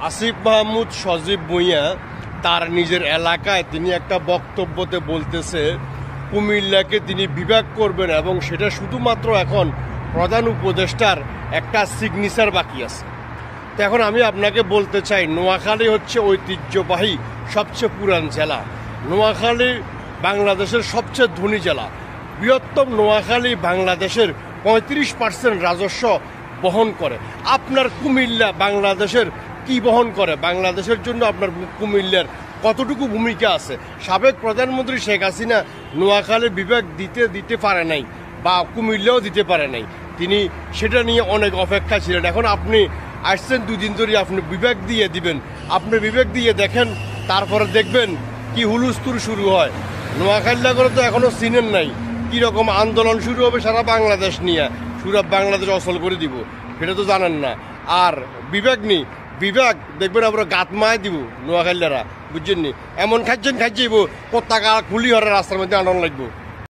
আসিফ মাহমুদ সজীব ভুঁইয়া তার নিজের এলাকায় তিনি একটা বক্তব্যতে বলতেছে কুমিল্লাকে তিনি বিভাগ করবেন এবং সেটা শুধুমাত্র এখন প্রধান উপদেষ্টার একটা সিগনেচার বাকি আছে। তো এখন আমি আপনাকে বলতে চাই, নোয়াখালী হচ্ছে ঐতিহ্যবাহী সবচেয়ে পুরান জেলা। নোয়াখালী বাংলাদেশের সবচেয়ে ধনী জেলা। বৃহত্তম নোয়াখালী বাংলাদেশের 35% রাজস্ব বহন করে। আপনার কুমিল্লা বাংলাদেশের কি বহন করে? বাংলাদেশের জন্য আপনার কুমিল্লার কতটুকু ভূমিকা আছে? সাবেক প্রধানমন্ত্রী শেখ হাসিনা নোয়াখালী বিভাগ দিতে পারে নাই বা কুমিল্লাও দিতে পারে নাই। তিনি সেটা নিয়ে অনেক অপেক্ষা ছিলেন। এখন আপনি আসছেন 2 দিন ধরে, আপনি বিভাগ দিয়ে দিবেন। আপনি বিভাগ দিয়ে দেখেন, তারপরে দেখবেন কি হুলুস্থুল শুরু হয়। নোয়াখালী করে তো এখনও চিনেন নাই কীরকম আন্দোলন শুরু হবে সারা বাংলাদেশ নিয়ে, সুরা বাংলাদেশ অচল করে দিব, সেটা তো জানেন না। আর বিভাগ দেখবেন আমরা গাত মায় দিব নোয়াখালীরা, বুঝছেন নি? এমন খাইছেন খাইছেইব পতাকা খুলি হরে রাস্তার মধ্যে আনন্দ লাগবো।